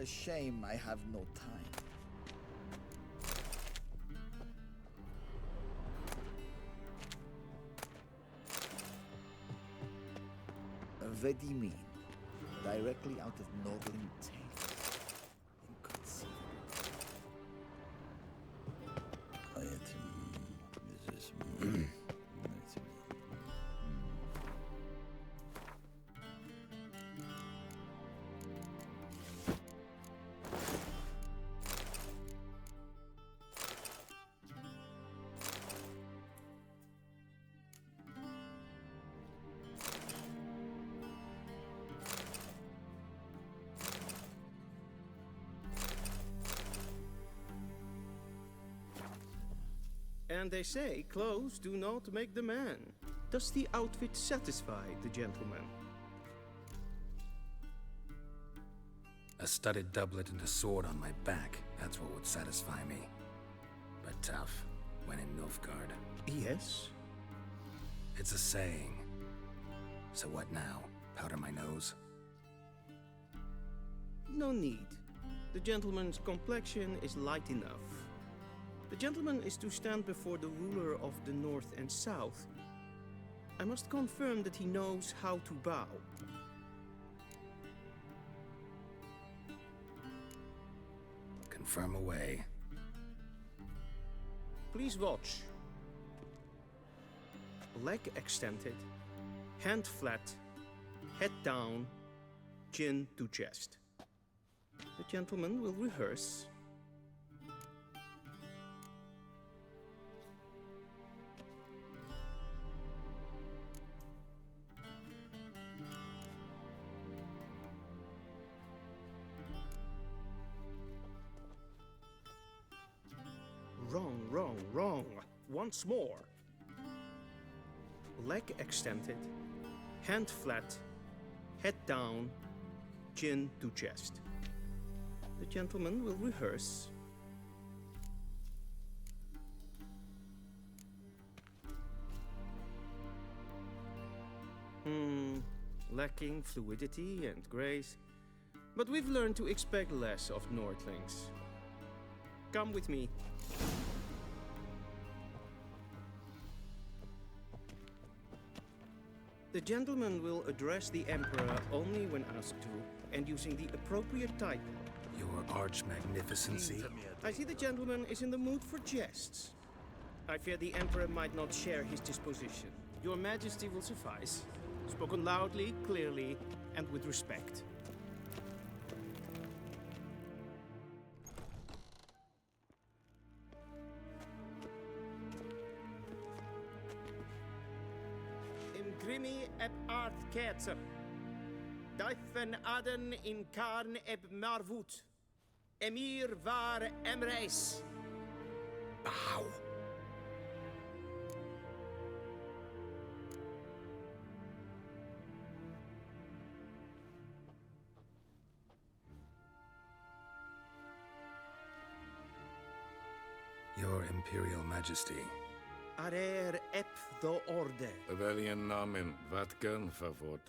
A shame I have no time. Vedimin, directly out of Nordling tales. Inconceivable. And they say clothes do not make the man. Does the outfit satisfy the gentleman? A studded doublet and a sword on my back, that's what would satisfy me. But tough, when in Nilfgaard. Yes. It's a saying. So what now? Powder my nose? No need. The gentleman's complexion is light enough. The gentleman is to stand before the ruler of the North and South. I must confirm that he knows how to bow. Confirm away. Please watch. Leg extended, hand flat, head down, chin to chest. The gentleman will rehearse. Wrong, wrong, wrong. Once more. Leg extended, hand flat, head down, chin to chest. The gentleman will rehearse. Lacking fluidity and grace. But we've learned to expect less of Nordlings. Come with me. The gentleman will address the Emperor only when asked to, and using the appropriate title. Your arch-magnificency? I see the gentleman is in the mood for jests. I fear the Emperor might not share his disposition. Your Majesty will suffice. Spoken loudly, clearly, and with respect. Grimi eb art ketzer. Duifen aden in karn eb marvoet. Emir var emreis. Bow. Your Imperial Majesty. Arer ep the orde. Weljen namen, wat kan favort?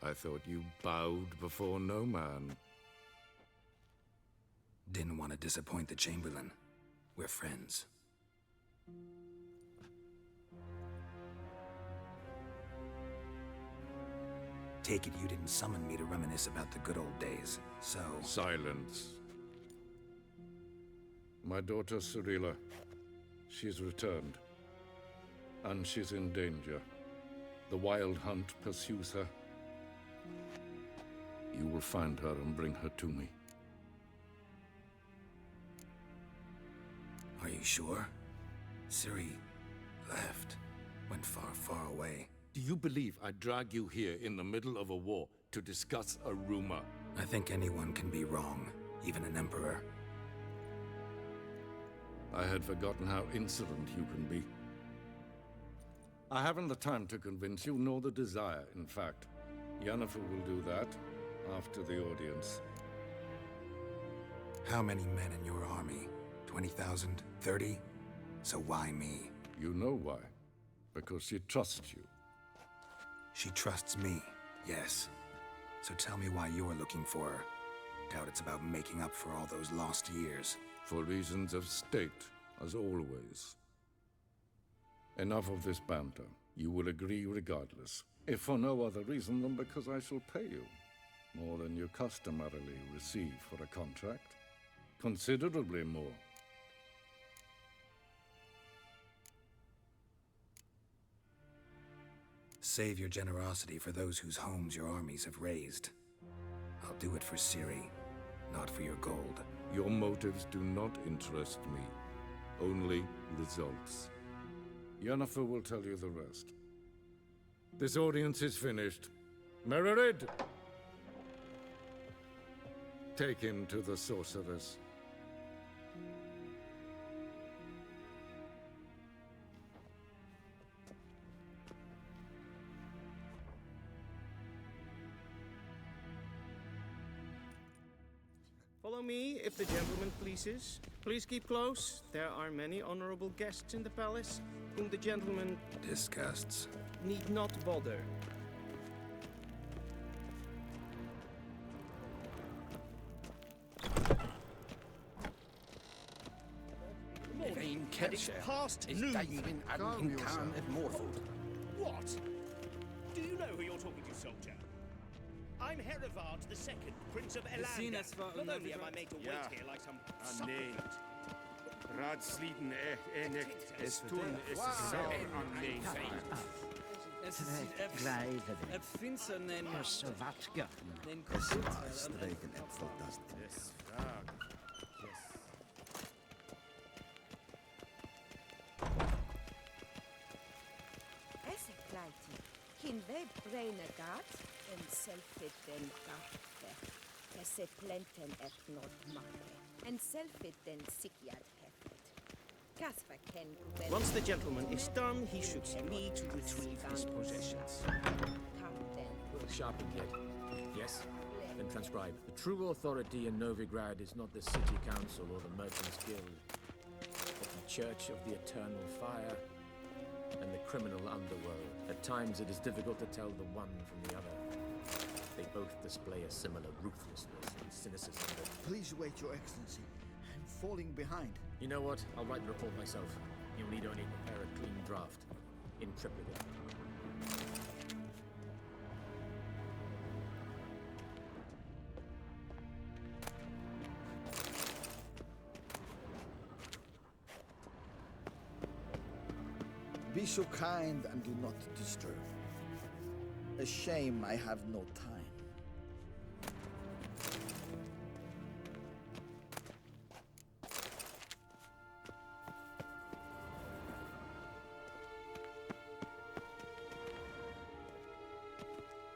I thought you bowed before no man. Didn't want to disappoint the Chamberlain. We're friends. Take it you didn't summon me to reminisce about the good old days, so... Silence. My daughter Cyrilla, she's returned. And she's in danger. The Wild Hunt pursues her. You will find her and bring her to me. Are you sure? Ciri left. Went far, far away. Do you believe I'd drag you here in the middle of a war to discuss a rumor? I think anyone can be wrong, even an emperor. I had forgotten how insolent you can be. I haven't the time to convince you, nor the desire, in fact. Yennefer will do that after the audience. How many men in your army? 20,000? 30? So why me? You know why. Because she trusts you. She trusts me, yes. So tell me why you're looking for her. Doubt it's about making up for all those lost years. For reasons of state, as always. Enough of this banter. You will agree regardless. If for no other reason than because I shall pay you. More than you customarily receive for a contract. Considerably more. Save your generosity for those whose homes your armies have razed. I'll do it for Ciri, not for your gold. Your motives do not interest me. Only results. Yennefer will tell you the rest. This audience is finished. Mererid! Take him to the sorceress. Follow me, if the gentleman pleases. Please keep close. There are many honorable guests in the palace, whom the gentleman Disgusts. need not bother. Vein Kelcher past is noon. Daimon and Khan of Morford. What? Do you know who you're talking to, soldier? I'm Herivard II, Prince of Elander. Not only am I made to wait here like some supplicant. Raadsleden echt is toen is zeer aan mijn Het vindt ze een Swatka. Streken Äpfel, das Esse kleiti, kin we braine gat, en selfit den garte. Esse plenten et not make, en selfit den sikiat hefet. Kasper ken Once the gentleman is done, he should see me to retrieve his possessions. Captain. Sharpen yet. Yes? Then transcribe. The true authority in Novigrad is not the city council or the merchants guild, but the Church of the Eternal Fire and the criminal underworld. At times it is difficult to tell the one from the other. They both display a similar ruthlessness and cynicism that... Please wait, Your Excellency. I'm falling behind. You know what? I'll write the report myself. You'll need only prepare a clean draft. In triplicate. Be so kind and do not disturb. A shame I have no time.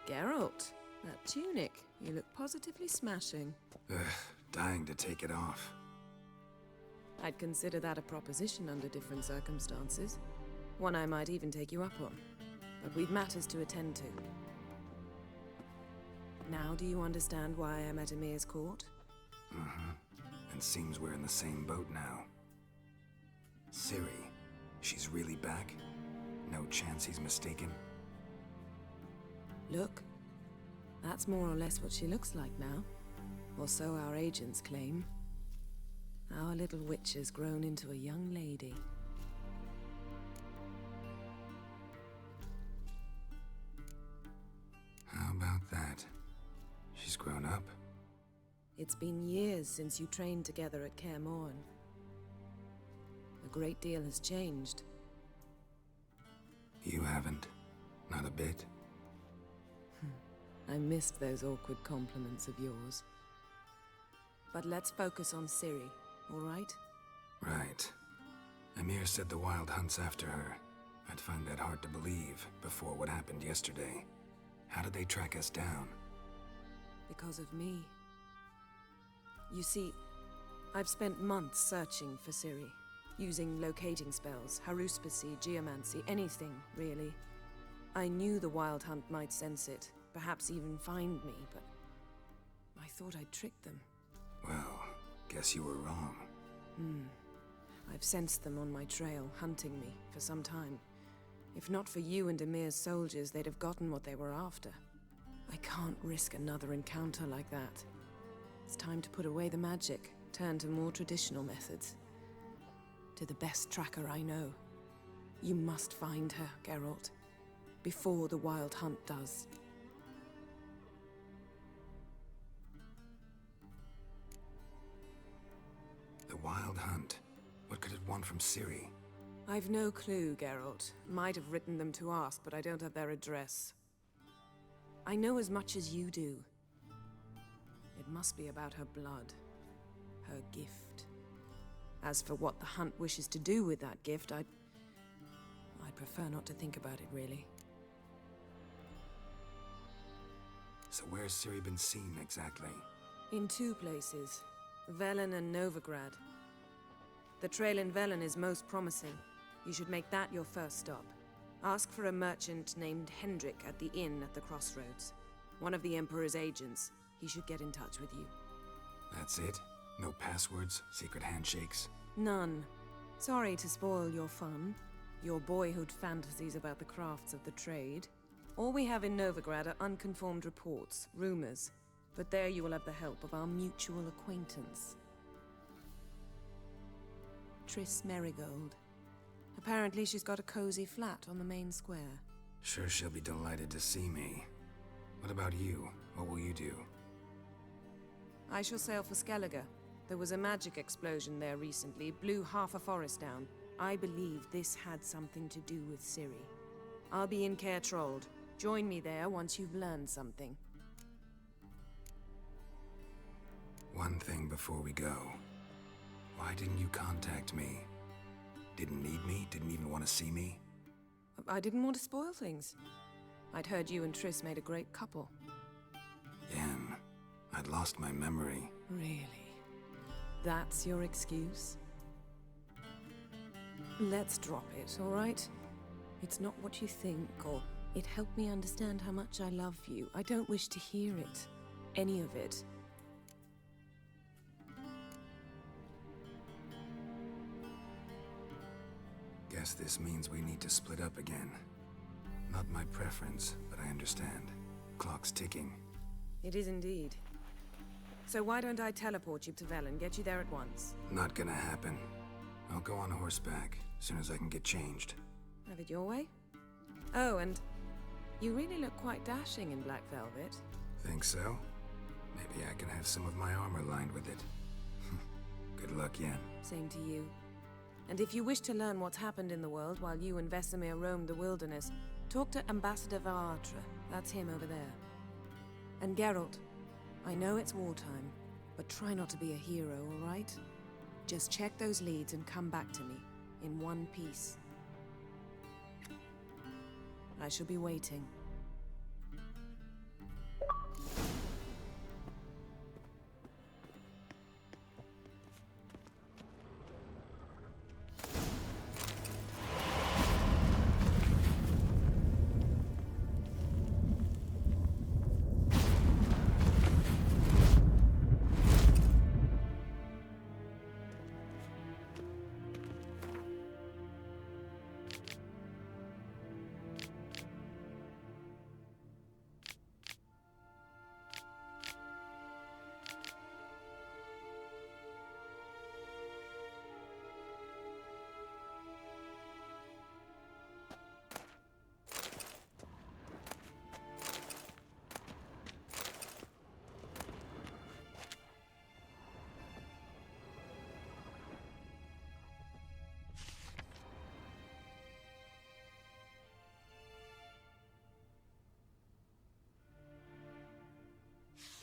Geralt, that tunic. You look positively smashing. Dying to take it off. I'd consider that a proposition under different circumstances. One I might even take you up on. But we've matters to attend to. Now do you understand why I'm at Emir's court? And seems we're in the same boat now. Ciri, she's really back? No chance he's mistaken? Look, that's more or less what she looks like now. Or so our agents claim. Our little witch has grown into a young lady. How about that? She's grown up. It's been years since you trained together at Kaer Morhen. A great deal has changed. You haven't. Not a bit. I missed those awkward compliments of yours. But let's focus on Ciri, all right? Right. Emir said the Wild Hunt's after her. I'd find that hard to believe before what happened yesterday. How did they track us down? Because of me. You see, I've spent months searching for Ciri, using locating spells, haruspicy, geomancy, anything, really. I knew the Wild Hunt might sense it, perhaps even find me, but I thought I'd tricked them. Well, guess you were wrong. I've sensed them on my trail, hunting me, for some time. If not for you and Emir's soldiers, they'd have gotten what they were after. I can't risk another encounter like that. It's time to put away the magic, turn to more traditional methods. To the best tracker I know. You must find her, Geralt. Before the Wild Hunt does. The Wild Hunt? What could it want from Ciri? I've no clue, Geralt. Might have written them to ask, but I don't have their address. I know as much as you do. It must be about her blood. Her gift. As for what the Hunt wishes to do with that gift, I'd prefer not to think about it, really. So where's Ciri been seen, exactly? In 2 places. Velen and Novigrad. The trail in Velen is most promising. You should make that your first stop. Ask for a merchant named Hendrik at the inn at the crossroads. One of the Emperor's agents. He should get in touch with you. That's it? No passwords? Secret handshakes? None. Sorry to spoil your fun. Your boyhood fantasies about the crafts of the trade. All we have in Novigrad are unconfirmed reports, rumors. But there you will have the help of our mutual acquaintance. Triss Merigold. Apparently she's got a cozy flat on the main square. Sure she'll be delighted to see me. What about you? What will you do? I shall sail for Skellige. There was a magic explosion there recently, blew half a forest down. I believe this had something to do with Ciri. I'll be in Caer Trolde. Join me there once you've learned something. One thing before we go. Why didn't you contact me? Didn't need me? Didn't even want to see me? I didn't want to spoil things. I'd heard you and Triss made a great couple. Yen, I'd lost my memory. Really? That's your excuse? Let's drop it, all right? It's not what you think, or it helped me understand how much I love you. I don't wish to hear it. Any of it. Guess this means we need to split up again. Not my preference, but I understand. Clock's ticking. It is indeed. So why don't I teleport you to Velen, get you there at once? Not gonna happen. I'll go on horseback, as soon as I can get changed. Have it your way? Oh, and you really look quite dashing in black velvet. Think so? Maybe I can have some of my armor lined with it. Good luck, Yen. Same to you. And if you wish to learn what's happened in the world while you and Vesemir roamed the wilderness, talk to Ambassador Varatra. That's him over there. And Geralt, I know it's wartime, but try not to be a hero, all right? Just check those leads and come back to me, in one piece. I shall be waiting.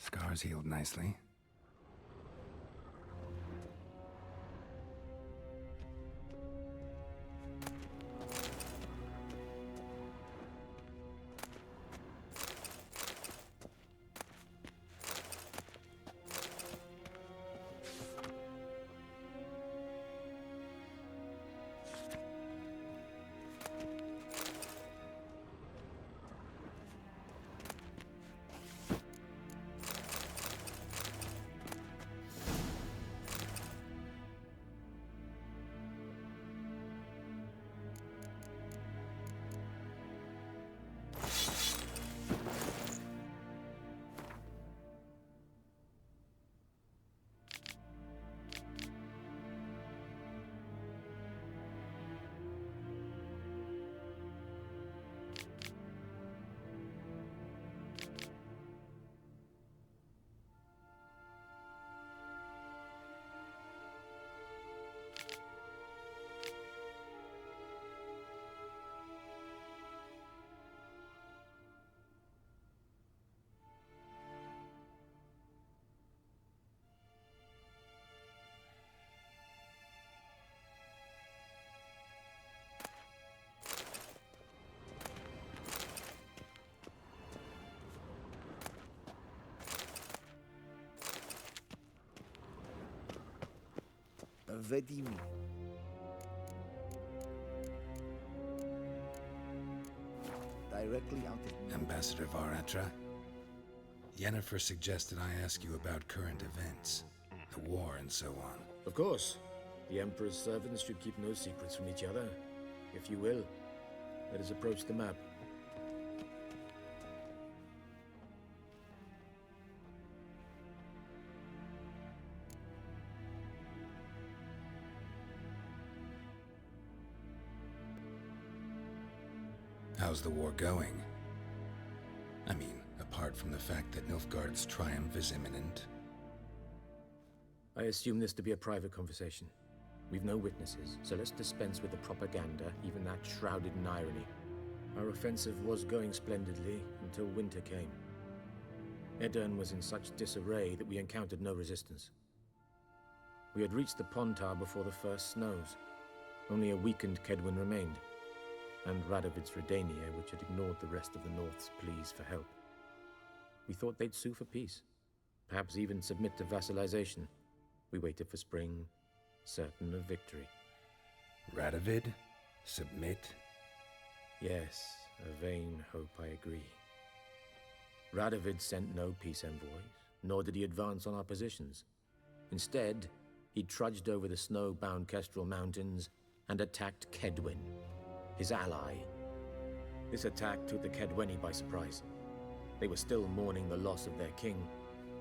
Scars healed nicely. Vedimi. Directly out of... Ambassador Varatra? Yennefer suggested I ask you about current events, the war and so on. Of course. The Emperor's servants should keep no secrets from each other. If you will, let us approach the map. How's the war going? I mean, apart from the fact that Nilfgaard's triumph is imminent. I assume this to be a private conversation. We've no witnesses, so let's dispense with the propaganda, even that shrouded in irony. Our offensive was going splendidly until winter came. Edirn was in such disarray that we encountered no resistance. We had reached the Pontar before the first snows. Only a weakened Kedwin remained, and Radovid's Redania, which had ignored the rest of the North's pleas for help. We thought they'd sue for peace, perhaps even submit to vassalization. We waited for spring, certain of victory. Radovid? Submit? Yes, a vain hope, I agree. Radovid sent no peace envoys, nor did he advance on our positions. Instead, he trudged over the snow-bound Kestrel Mountains and attacked Kedwin, his ally. This attack took the Kedweni by surprise. They were still mourning the loss of their king.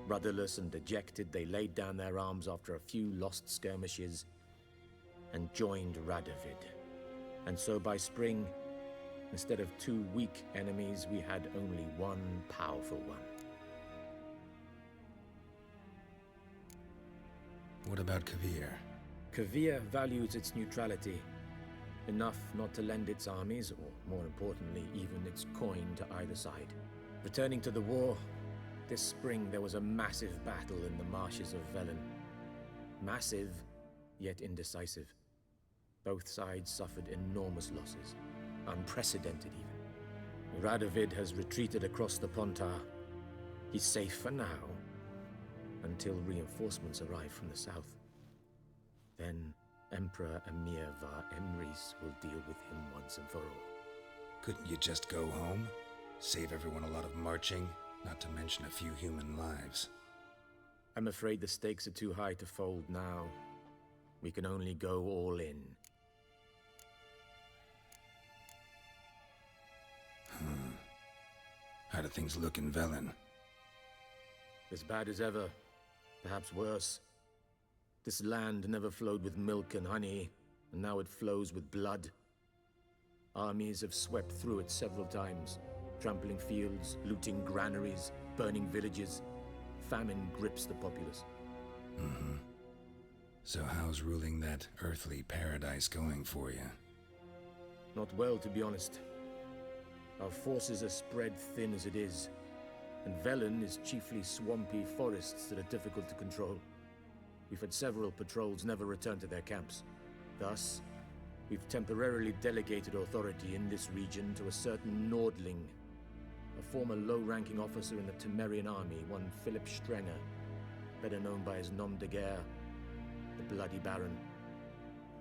Rudderless and dejected, they laid down their arms after a few lost skirmishes and joined Radovid. And so by spring, instead of 2 weak enemies, we had only one powerful one. What about Kavir? Kavir values its neutrality, enough not to lend its armies, or more importantly, even its coin to either side. Returning to the war, this spring there was a massive battle in the marshes of Velen. Massive, yet indecisive. Both sides suffered enormous losses, unprecedented even. Radovid has retreated across the Pontar. He's safe for now, until reinforcements arrive from the south. Then Emperor Emir Var Emrys will deal with him once and for all. Couldn't you just go home? Save everyone a lot of marching, not to mention a few human lives. I'm afraid the stakes are too high to fold now. We can only go all in. How do things look in Velen? As bad as ever, perhaps worse. This land never flowed with milk and honey, and now it flows with blood. Armies have swept through it several times, trampling fields, looting granaries, burning villages. Famine grips the populace. So how's ruling that earthly paradise going for you? Not well, to be honest. Our forces are spread thin as it is, and Velen is chiefly swampy forests that are difficult to control. We've had several patrols never return to their camps. Thus, we've temporarily delegated authority in this region to a certain Nordling, a former low-ranking officer in the Temerian army, one Philip Strenger, better known by his nom de guerre, the Bloody Baron.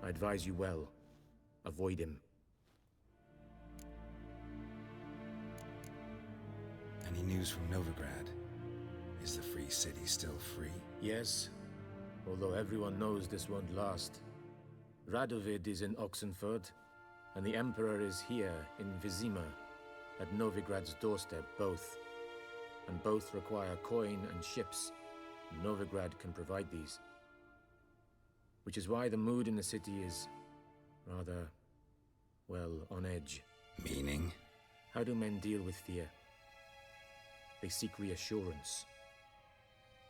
I advise you well. Avoid him. Any news from Novigrad? Is the free city still free? Yes, although everyone knows this won't last. Radovid is in Oxenford, and the Emperor is here in Vizima, at Novigrad's doorstep, both. And both require coin and ships. Novigrad can provide these. Which is why the mood in the city is rather, well, on edge. Meaning? How do men deal with fear? They seek reassurance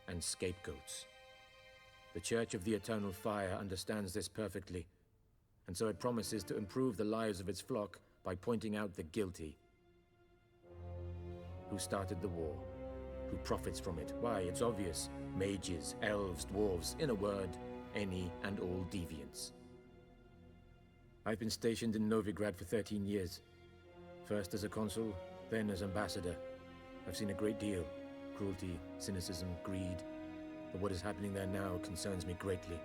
and scapegoats. The Church of the Eternal Fire understands this perfectly, and so it promises to improve the lives of its flock by pointing out the guilty. Who started the war? Who profits from it? Why, it's obvious. Mages, elves, dwarves, in a word, any and all deviants. I've been stationed in Novigrad for 13 years. First as a consul, then as ambassador. I've seen a great deal. Cruelty, cynicism, greed. But what is happening there now concerns me greatly.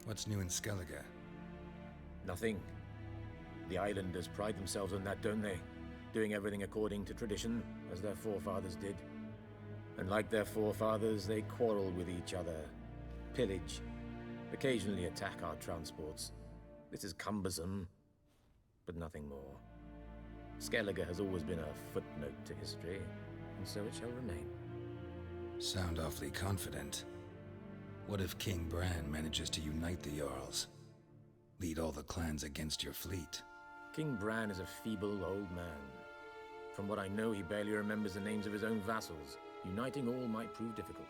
What's new in Skellige? Nothing. The islanders pride themselves on that, don't they? Doing everything according to tradition, as their forefathers did. And like their forefathers, they quarrel with each other, pillage, occasionally attack our transports. This is cumbersome, but nothing more. Skellige has always been a footnote to history, and so it shall remain. Sound awfully confident. What if King Bran manages to unite the Jarls? Lead all the clans against your fleet? King Bran is a feeble old man. From what I know, he barely remembers the names of his own vassals. Uniting all might prove difficult.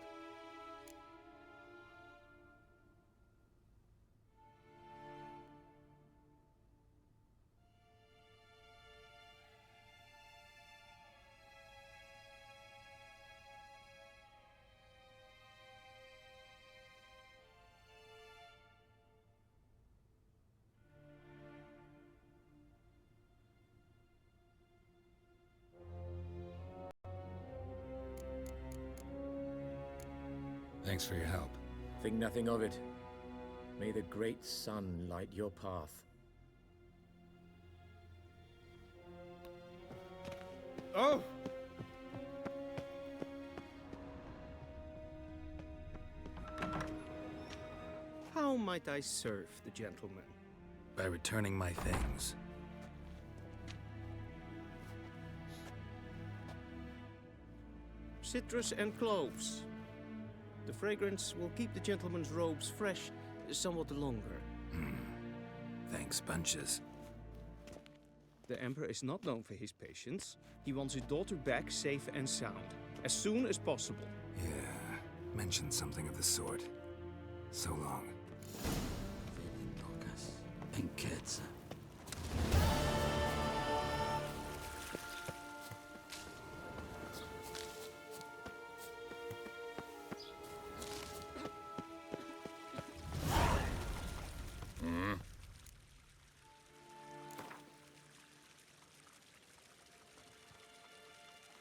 Thanks for your help. Think nothing of it. May the great sun light your path. Oh! How might I serve the gentleman? By returning my things. Citrus and cloves. The fragrance will keep the gentleman's robes fresh somewhat longer. Thanks, bunches. The Emperor is not known for his patience. He wants his daughter back safe and sound, as soon as possible. Yeah, mentioned something of the sort. So long.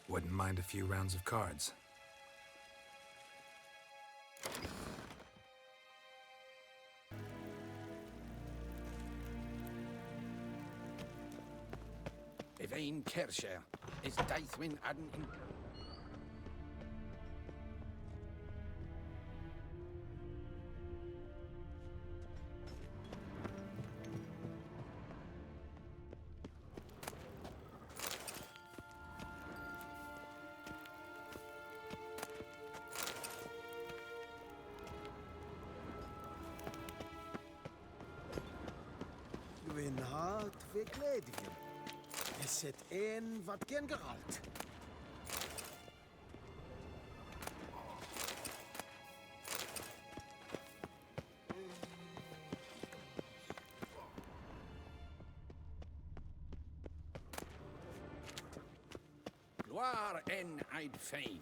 Wouldn't mind a few rounds of cards. Evain Kersher is Daithwin Adden in... Win hart verkledingen. Is het een wat gen geralt? Gloire en Eid Fein.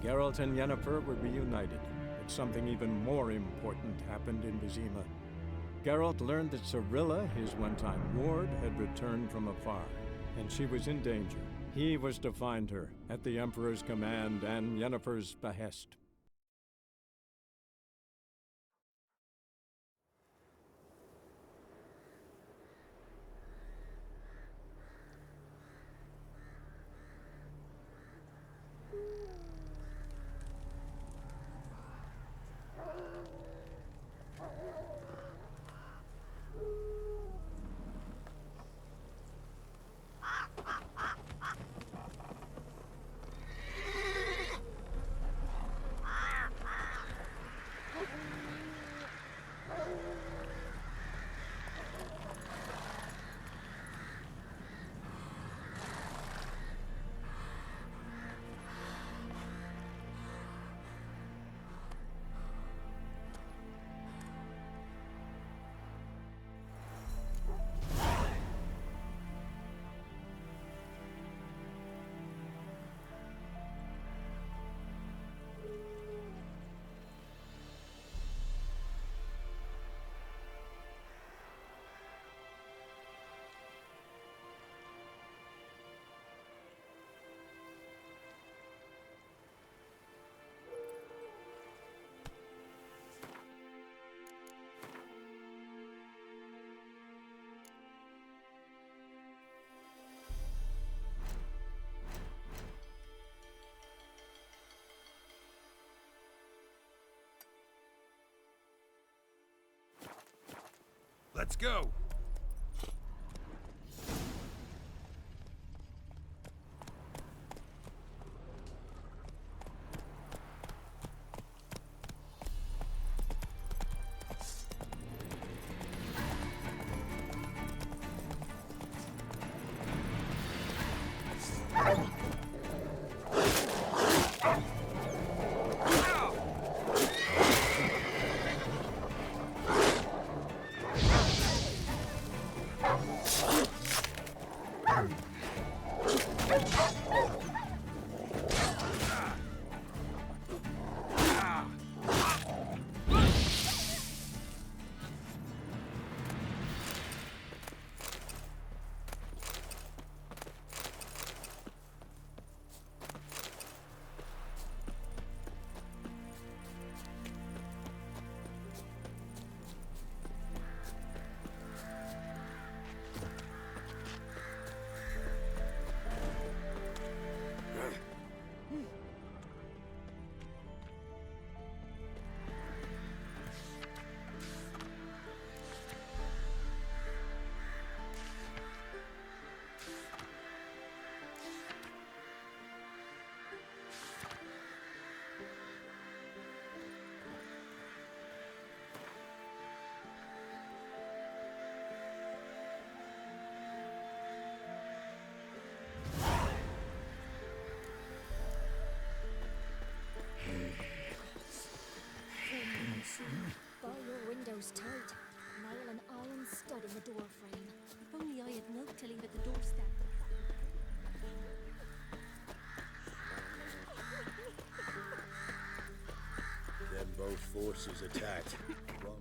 Geralt and Yennefer were reunited, but something even more important happened in Vizima. Geralt learned that Cirilla, his one-time ward, had returned from afar, and she was in danger. He was to find her, at the Emperor's command and Yennefer's behest. Let's go! Bar your windows tight. Nail an iron stud in the door frame. If only I had milk to leave at the doorstep. Then both forces attacked. Well,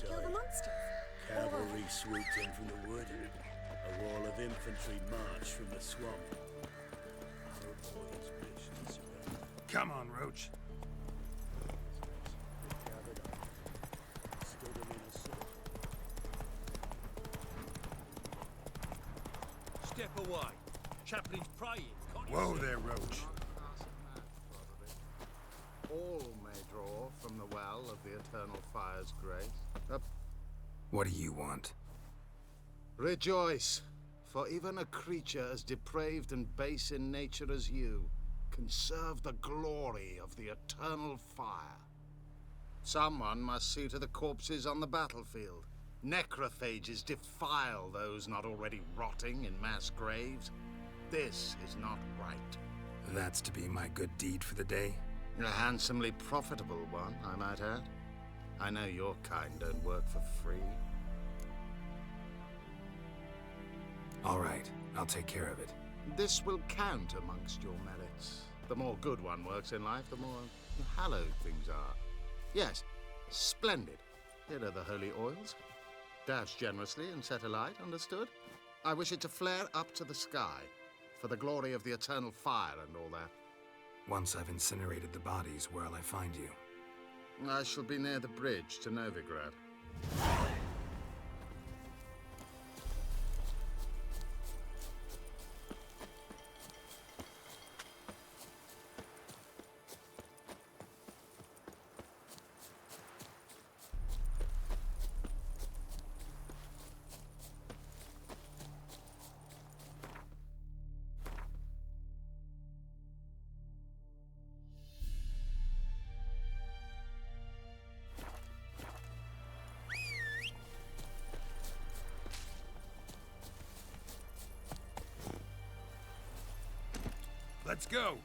Kill the monsters. cavalry swooped in from the wood. A wall of infantry marched from the swamp. Our boys wished to surrender. Come on, Roach. Gathered up, stood them in a circle. Step away. Chaplain's praying. Whoa there, Roach. All may draw from the well of the Eternal Fire's grace. Up. What do you want? Rejoice, for even a creature as depraved and base in nature as you can serve the glory of the Eternal Fire. Someone must see to the corpses on the battlefield. Necrophages defile those not already rotting in mass graves. This is not right. That's to be my good deed for the day? A handsomely profitable one, I might add. I know your kind don't work for free. All right, I'll take care of it. This will count amongst your merits. The more good one works in life, the more hallowed things are. Yes, splendid. Here are the holy oils. Dash generously and set alight, understood? I wish it to flare up to the sky, for the glory of the Eternal Fire and all that. Once I've incinerated the bodies, where'll I find you? I shall be near the bridge to Novigrad. Let's go.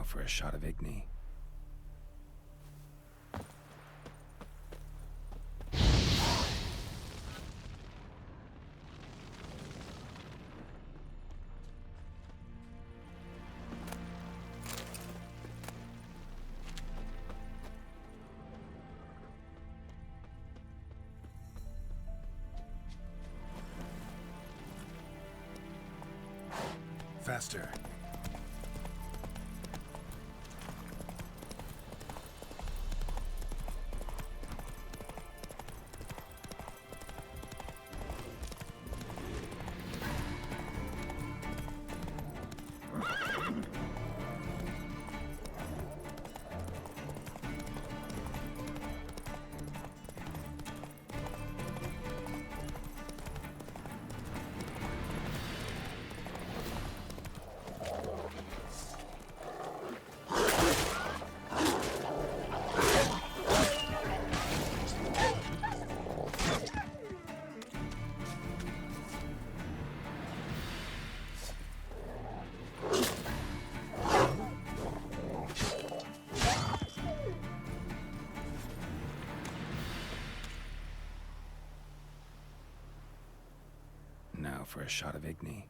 Now for a shot of Igni. Faster. Now for a shot of Igni.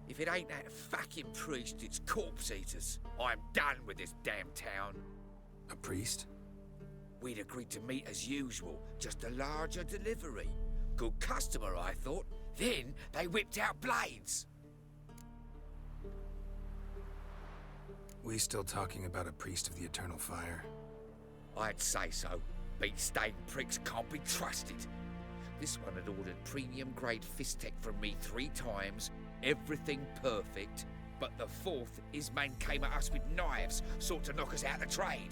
If it ain't that fucking priest, it's corpse eaters. I'm done with this damn town. A priest? We'd agreed to meet as usual, just a larger delivery. Good customer, I thought. Then they whipped out blades. We still talking about a priest of the Eternal Fire? I'd say so. Beat-stained pricks can't be trusted. This one had ordered premium-grade fist tech from me 3 times, everything perfect, but the 4th, his man came at us with knives, sought to knock us out of the trade.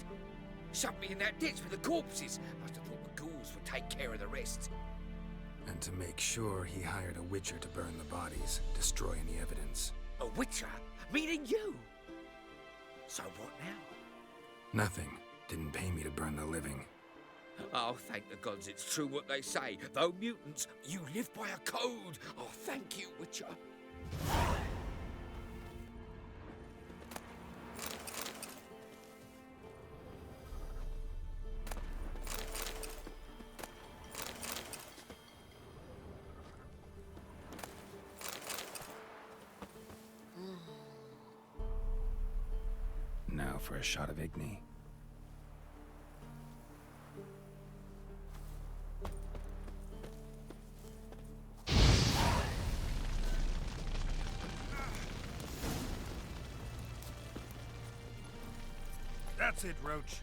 Shoved me in that ditch with the corpses. Must have thought the ghouls would take care of the rest. And to make sure, he hired a witcher to burn the bodies, destroy any evidence. A witcher? Meaning you? So what now? Nothing. Didn't pay me to burn the living. Oh, thank the gods it's true what they say. Though mutants, you live by a code. Oh, thank you, Witcher. Now for a shot of Igni. That's it, Roach.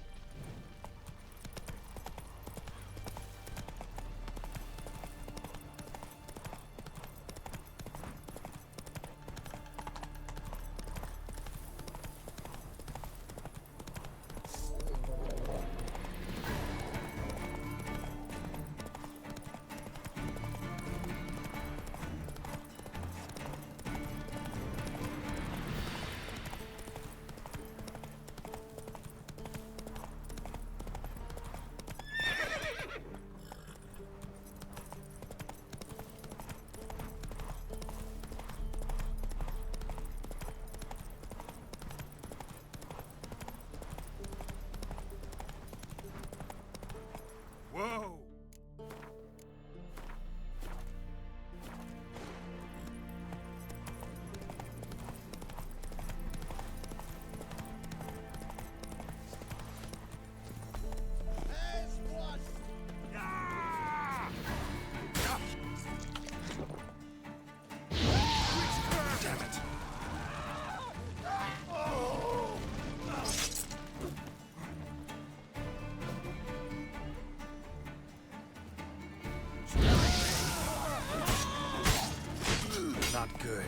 Not good.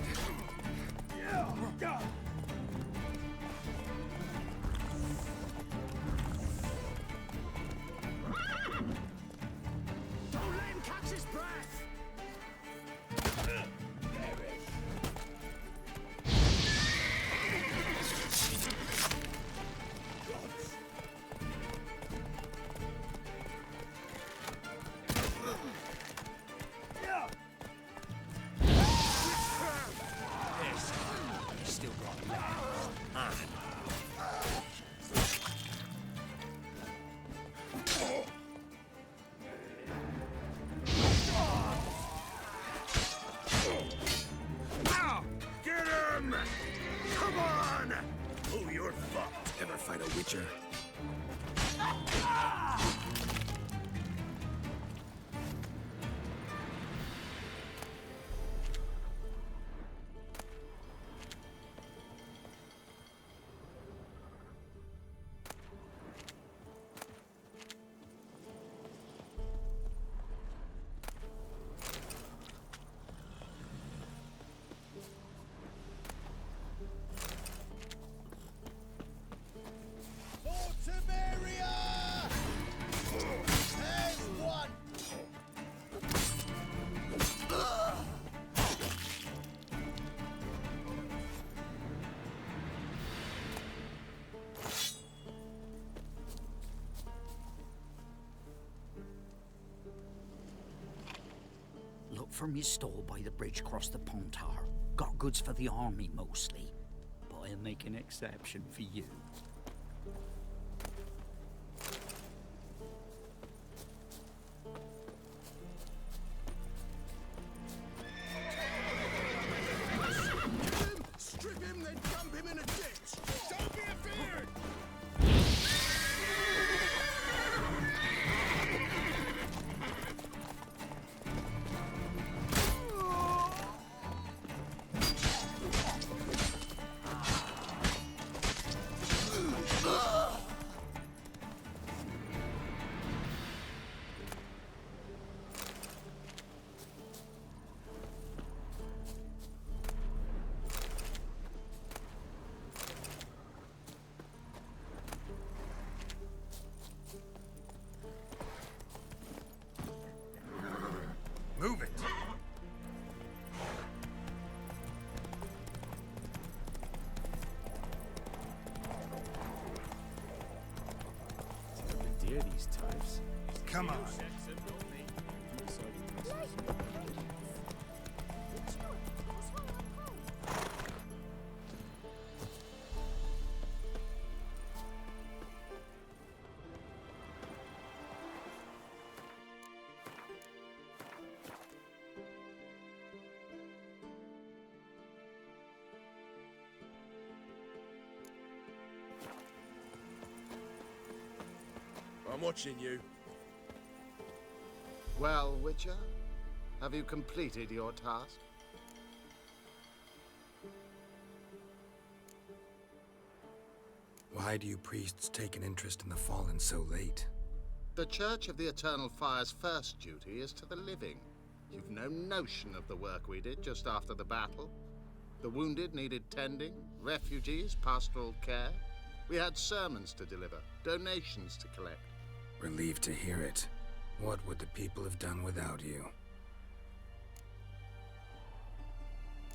Don't let him catch his breath! Still got left. Get him! Come on! Oh, you're fucked. Ever fight a Witcher? Look from your stall by the bridge across the Pontar. Got goods for the army mostly, but I'll make an exception for you. Strip him, then dump him in a ditch! Don't be afeared! Move it! Dear these types. Come on. I'm watching you. Well, Witcher, have you completed your task? Why do you priests take an interest in the fallen so late? The Church of the Eternal Fire's first duty is to the living. You've no notion of the work we did just after the battle. The wounded needed tending, refugees, pastoral care. We had sermons to deliver, donations to collect. Relieved to hear it. What would the people have done without you?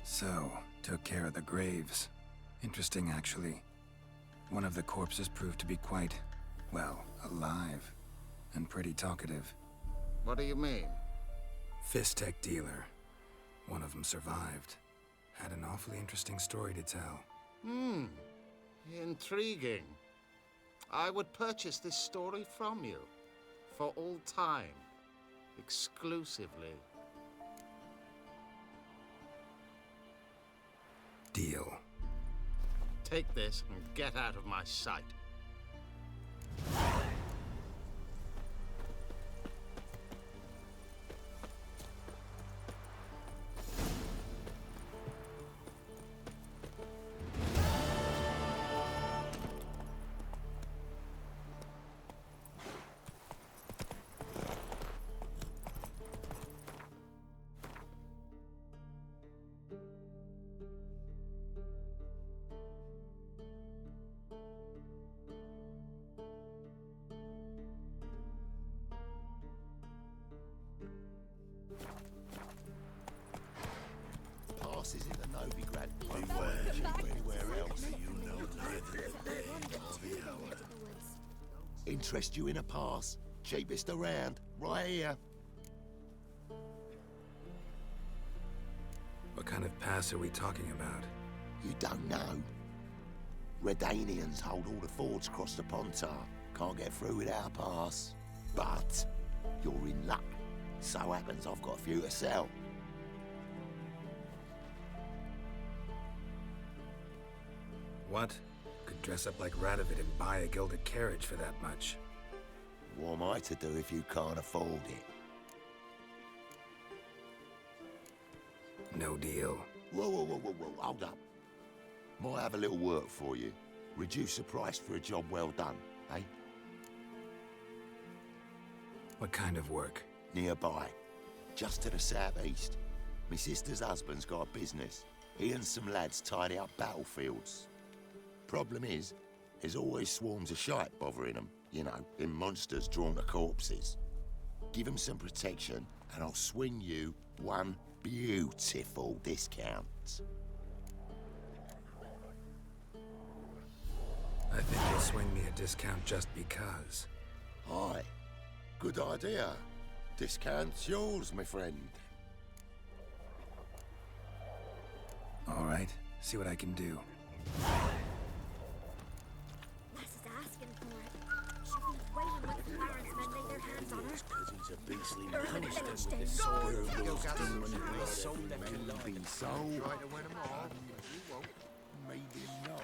So, took care of the graves. Interesting, actually. One of the corpses proved to be quite, well, alive. And pretty talkative. What do you mean? Fistech dealer. One of them survived. Had an awfully interesting story to tell. Intriguing. I would purchase this story from you. For all time. Exclusively. Deal. Take this and get out of my sight. passes in the Novigrad. Beware. Anywhere else, you know neither the day nor the hour. Interest you in a pass? Cheapest around, right here. What kind of pass are we talking about? You don't know? Redanians hold all the fords across the Pontar. Can't get through without a pass. But you're in luck. So happens I've got a few to sell. What? Could dress up like Radovid and buy a gilded carriage for that much. What am I to do if you can't afford it? No deal. Whoa, hold up. Might have a little work for you. Reduce the price for a job well done, eh? What kind of work? Nearby. Just to the southeast. My sister's husband's got a business. He and some lads tidy up battlefields. Problem is, there's always swarms of shite bothering them. You know, them monsters drawn to corpses. Give them some protection, and I'll swing you one beautiful discount. I think you'll swing me a discount just because. Aye. Good idea. Discount's yours, my friend. All right, see what I can do. Lass is asking for it. She'll be waiting when the Clarence men lay their hands on her. Because he's a beastly Maybe monster with the sword of those demon blood. Maybe so. Try to win them all. You won't. Maybe no.